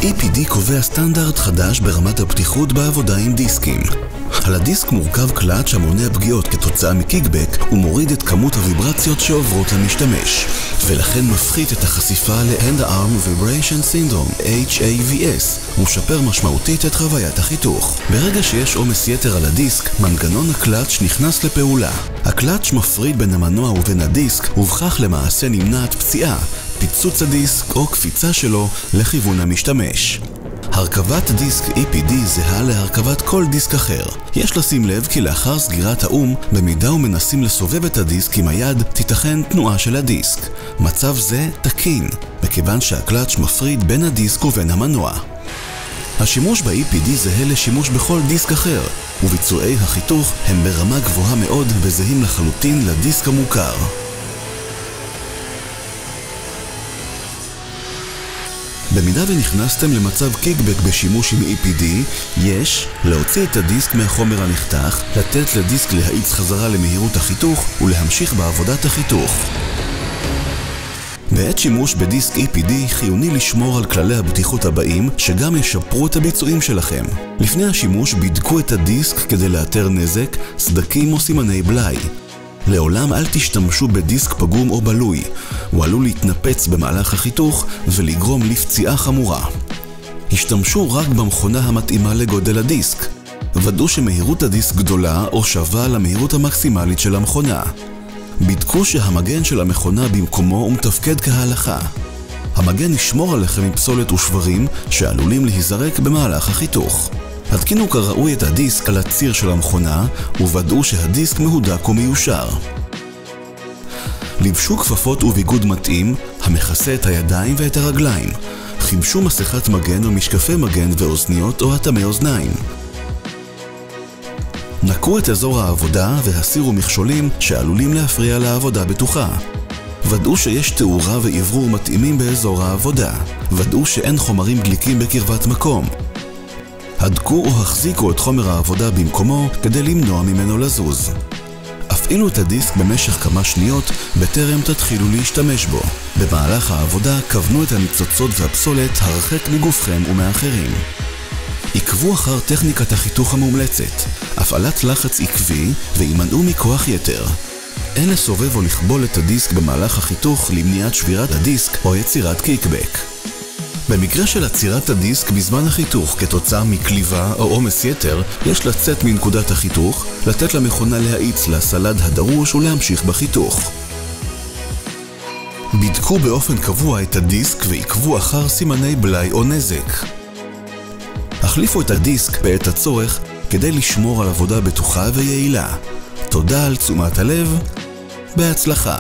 EPD קובע סטנדרט חדש ברמת הבטיחות בעבודה עם דיסקים. על הדיסק מורכב קלאץ' המונע פגיעות כתוצאה מקיקבק ומוריד את כמות הוויברציות שעוברות למשתמש, ולכן מפחית את החשיפה ל-Hand Arm Vibration Syndrome HAVS ומשפר משמעותית את חוויית החיתוך. ברגע שיש עומס יתר על הדיסק, מנגנון הקלאץ' נכנס לפעולה. הקלאץ' מפריד בין המנוע ובין הדיסק, ובכך למעשה נמנעת פציעה, פיצוץ הדיסק או קפיצה שלו לכיוון המשתמש. הרכבת דיסק EPD זהה להרכבת כל דיסק אחר. יש לשים לב כי לאחר סגירת האום, במידה ומנסים לסובב את הדיסק עם היד, תיתכן תנועה של הדיסק. מצב זה תקין, מכיוון שהקלאץ' מפריד בין הדיסק ובין המנוע. השימוש ב-EPD זהה לשימוש בכל דיסק אחר, וביצועי החיתוך הם ברמה גבוהה מאוד וזהים לחלוטין לדיסק המוכר. במידה ונכנסתם למצב קיקבק בשימוש עם EPD, יש להוציא את הדיסק מהחומר הנחתך, לתת לדיסק להאיץ חזרה למהירות החיתוך ולהמשיך בעבודת החיתוך. בעת שימוש בדיסק EPD חיוני לשמור על כללי הבטיחות הבאים שגם ישפרו את הביצועים שלכם. לפני השימוש בדקו את הדיסק כדי לאתר נזק, סדקים או סימני בלאי. לעולם אל תשתמשו בדיסק פגום או בלוי, הוא עלול להתנפץ במהלך החיתוך ולגרום לפציעה חמורה. השתמשו רק במכונה המתאימה לגודל הדיסק. ודאו שמהירות הדיסק גדולה או שווה למהירות המקסימלית של המכונה. בדקו שהמגן של המכונה במקומו ומתפקד כהלכה. המגן ישמור עליכם מפסולת ושברים שעלולים להיזרק במהלך החיתוך. התקינו כראוי את הדיסק על הציר של המכונה וודאו שהדיסק מהודק ומיושר. לבשו כפפות וביגוד מתאים המכסה את הידיים ואת הרגליים. חיבשו מסכת מגן ומשקפי מגן ואוזניות או אטמי אוזניים. נקו את אזור העבודה והסירו מכשולים שעלולים להפריע לעבודה בטוחה. ודאו שיש תאורה ועברור מתאימים באזור העבודה. ודאו שאין חומרים דליקים בקרבת מקום. הדקו או החזיקו את חומר העבודה במקומו כדי למנוע ממנו לזוז. הפעילו את הדיסק במשך כמה שניות בטרם תתחילו להשתמש בו. במהלך העבודה כוונו את הניצוצות והפסולת הרחק מגופכם ומאחרים. עקבו אחר טכניקת החיתוך המומלצת, הפעלת לחץ עקבי והימנעו מכוח יתר. אין לסובב או לכבול את הדיסק במהלך החיתוך למניעת שבירת הדיסק או יצירת קיקבק. במקרה של עצירת הדיסק בזמן החיתוך כתוצאה מקליבה או עומס יתר, יש לצאת מנקודת החיתוך, לתת למכונה להאיץ לסלד הדרוש ולהמשיך בחיתוך. בדקו באופן קבוע את הדיסק ועקבו אחר סימני בלאי או נזק. החליפו את הדיסק בעת הצורך כדי לשמור על עבודה בטוחה ויעילה. תודה על תשומת הלב, בהצלחה.